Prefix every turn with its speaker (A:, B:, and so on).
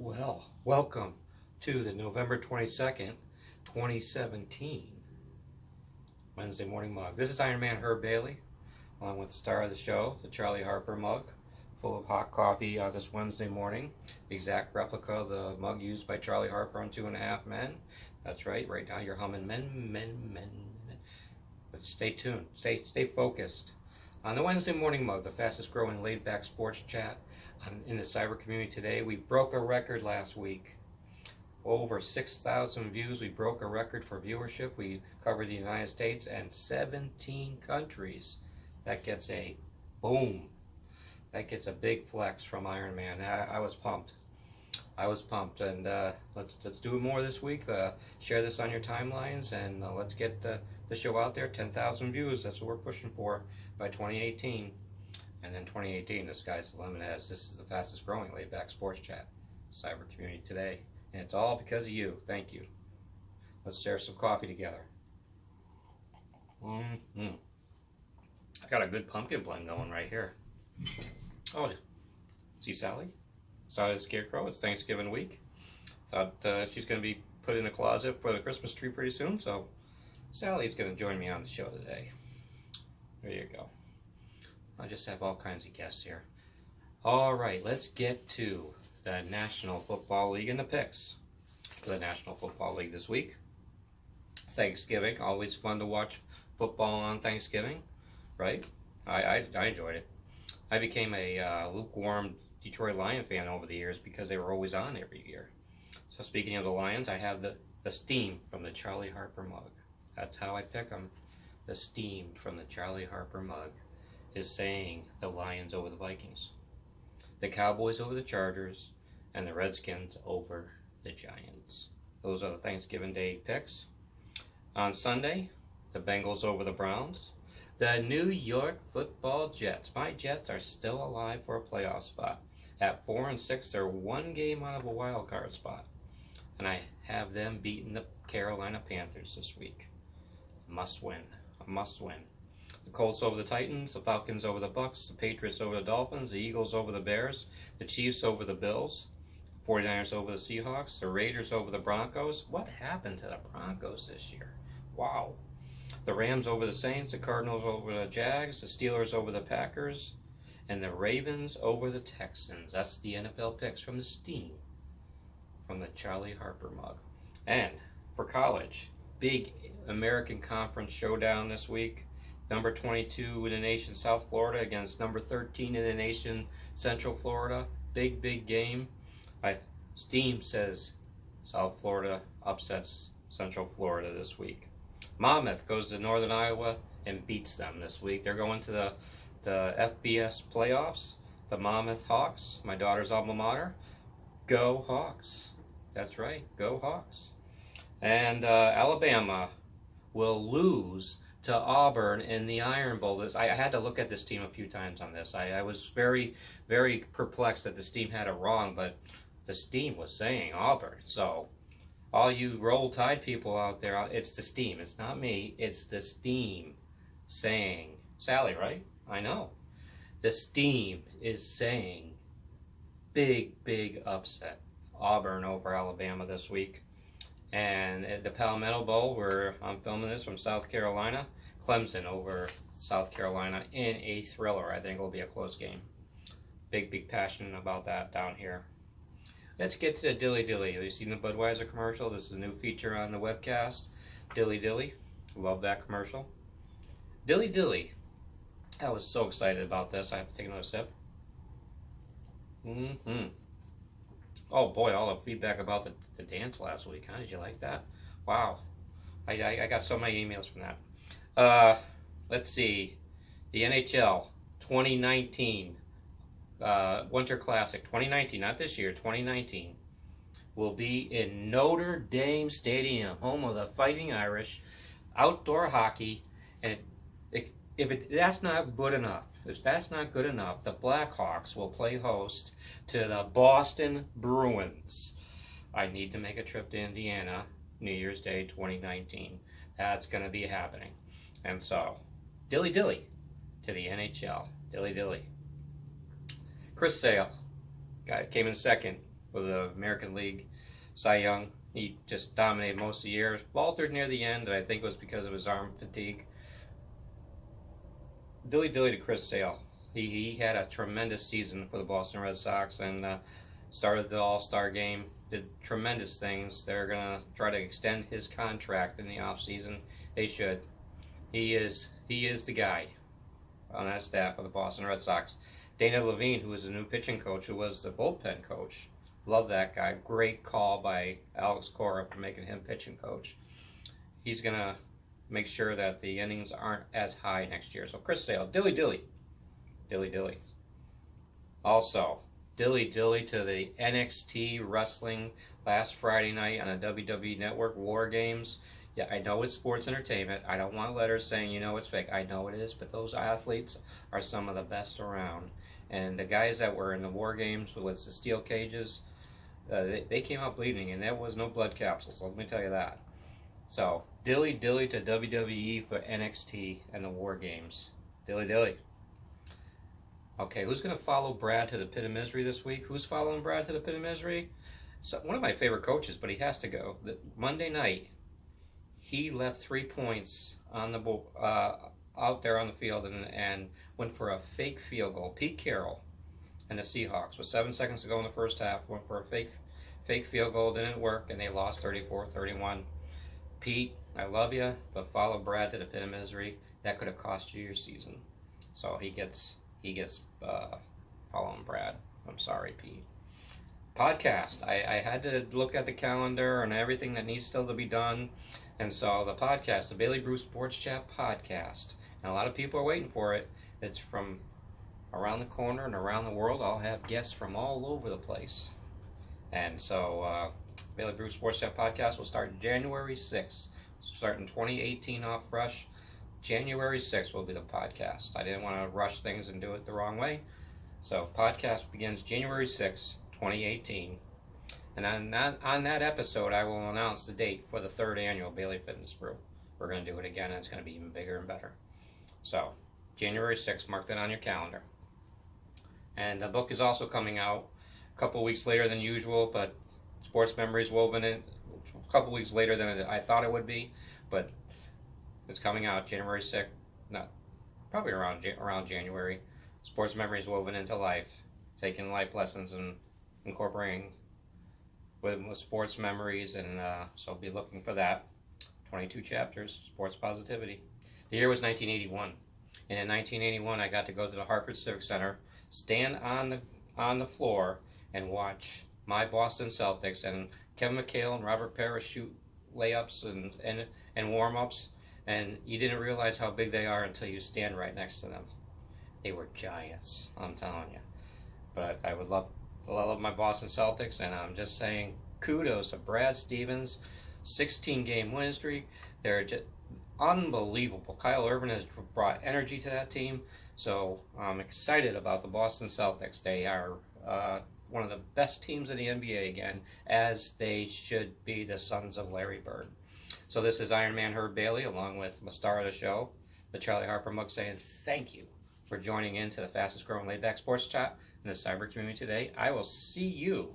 A: Well, welcome to the November 22nd, 2017 Wednesday Morning Mug. This is Ironman Herb Bailey, along with the star of the show, the Charlie Harper mug, full of hot coffee on this Wednesday morning. The exact replica of the mug used by Charlie Harper on 2.5 Men. That's right now you're humming men. But stay tuned, stay focused. On the Wednesday Morning Mug, the fastest growing laid-back sports chat in the cyber community today. We broke a record last week. Over 6,000 views. We broke a record for viewership. We covered the United States and 17 countries. That gets a boom. That gets a big flex from Ironman. I was pumped. And let's do it more this week. Share this on your timelines, and let's get the show out there. 10,000 views. That's what we're pushing for by 2018. And then 2018, the sky's the limit, as this is the fastest growing laid-back sports chat cyber community today. And it's all because of you. Thank you. Let's share some coffee together. I got a good pumpkin blend going right here. Oh, see Sally? Sally the Scarecrow. It's Thanksgiving week. Thought she's going to be put in the closet for the Christmas tree pretty soon, so Sally's going to join me on the show today. There you go. I just have all kinds of guests here. All right, let's get to the National Football League and the picks for the National Football League this week. Thanksgiving, always fun to watch football on Thanksgiving, right? I enjoyed it. I became a lukewarm Detroit Lion fan over the years because they were always on every year. So speaking of the Lions, I have the steam from the Charlie Harper mug. That's how I pick them. The steam from the Charlie Harper mug is saying the Lions over the Vikings, the Cowboys over the Chargers, and the Redskins over the Giants. Those are the Thanksgiving Day picks. On Sunday, the Bengals over the Browns, the New York Football Jets. My Jets are still alive for a playoff spot. At 4-6, they're one game out of a wild card spot, and I have them beating the Carolina Panthers this week. Must win. A must win. The Colts over the Titans, the Falcons over the Bucks, the Patriots over the Dolphins, the Eagles over the Bears, the Chiefs over the Bills, 49ers over the Seahawks, the Raiders over the Broncos. What happened to the Broncos this year? Wow. The Rams over the Saints, the Cardinals over the Jags, the Steelers over the Packers, and the Ravens over the Texans. That's the NFL picks from the steam from the Charlie Harper mug. And for college, big American Conference showdown this week. Number 22 in the nation, South Florida, against number 13 in the nation, Central Florida. Big game. Steam says South Florida upsets Central Florida this week. Monmouth goes to Northern Iowa and beats them this week. They're going to the FBS playoffs. The Monmouth Hawks, my daughter's alma mater. Go Hawks. That's right, go Hawks. And Alabama will lose to Auburn in the Iron Bowl. I had to look at this team a few times on this. I was very perplexed that this team had it wrong, but this team was saying Auburn. So all you Roll Tide people out there, it's the steam. It's not me. It's the steam saying, Sally, right? I know. The steam is saying big upset. Auburn over Alabama this week. And at the Palmetto Bowl, where I'm filming this from South Carolina, Clemson over South Carolina in a thriller. I think it will be a close game. Big passion about that down here. Let's get to the Dilly Dilly. Have you seen the Budweiser commercial? This is a new feature on the webcast. Dilly Dilly. Love that commercial. Dilly Dilly. I was so excited about this. I have to take another sip. Oh boy, all the feedback about the dance last week. How did you like that? Wow. I got so many emails from that. Let's see. The NHL 2019 Winter Classic 2019, not this year, 2019, will be in Notre Dame Stadium, home of the Fighting Irish, outdoor hockey, and if that's not good enough, the Blackhawks will play host to the Boston Bruins. I need to make a trip to Indiana, New Year's Day 2019. That's going to be happening. And so, dilly dilly to the NHL. Dilly dilly. Chris Sale came in second with the American League Cy Young. He just dominated most of the year. Faltered near the end, and I think it was because of his arm fatigue. Dilly to Chris Sale. He had a tremendous season for the Boston Red Sox and started the All-Star game. Did tremendous things. They're going to try to extend his contract in the offseason. They should. He is the guy on that staff of the Boston Red Sox. Dana Levine, who is the new pitching coach, who was the bullpen coach. Love that guy. Great call by Alex Cora for making him pitching coach. He's going to make sure that the innings aren't as high next year. So Chris Sale, dilly. Also, dilly to the NXT wrestling last Friday night on the WWE Network, War Games. Yeah, I know it's sports entertainment. I don't want letters saying, you know, it's fake. I know it is, but those athletes are some of the best around. And the guys that were in the War Games with the steel cages, they came out bleeding, and there was no blood capsules, let me tell you that. So, dilly to WWE for NXT and the War Games. Dilly. Okay, who's going to follow Brad to the pit of misery this week? Who's following Brad to the pit of misery? So, one of my favorite coaches, but he has to go. Monday night, he left 3 points on the out there on the field and went for a fake field goal. Pete Carroll and the Seahawks, with 7 seconds to go in the first half, went for a fake field goal. Didn't work, and they lost 34-31. Pete, I love you, but follow Brad to the pit of misery. That could have cost you your season. So he gets following Brad. I'm sorry, Pete. Podcast. I had to look at the calendar and everything that needs still to be done. And so the podcast, the Bailey Brew Sports Chat podcast. And a lot of people are waiting for it. It's from around the corner and around the world. I'll have guests from all over the place. And so Bailey Brew Sports Chat podcast will start January 6th. Starting 2018 off fresh. January 6th will be the podcast. I didn't want to rush things and do it the wrong way. So podcast begins January 6th, 2018. And on that episode, I will announce the date for the 3rd annual Bailey Fitness Brew. We're going to do it again, and it's going to be even bigger and better. So, January 6th, mark that on your calendar. And the book is also coming out a couple weeks later than usual, but Sports Memories woven in a couple weeks later than I thought it would be. But it's coming out January 6th, probably around January. Sports Memories woven into life, taking life lessons and incorporating with sports memories, and so be looking for that. 22 chapters, sports positivity. The year was 1981, and in 1981 I got to go to the Hartford Civic Center, stand on the floor, and watch my Boston Celtics and Kevin McHale and Robert Parrish shoot layups and warm-ups, and you didn't realize how big they are until you stand right next to them. They were giants, I'm telling you. But I would love my Boston Celtics, and I'm just saying kudos to Brad Stevens, 16-game winning streak. They're just unbelievable. Kyle Irvin has brought energy to that team, so I'm excited about the Boston Celtics. They are one of the best teams in the NBA again, as they should be, the sons of Larry Bird. So this is Ironman Herb Bailey, along with my star of the show, the Charlie Harper mug, saying thank you for joining in to the fastest growing laid back sports chat in the cyber community today. I will see you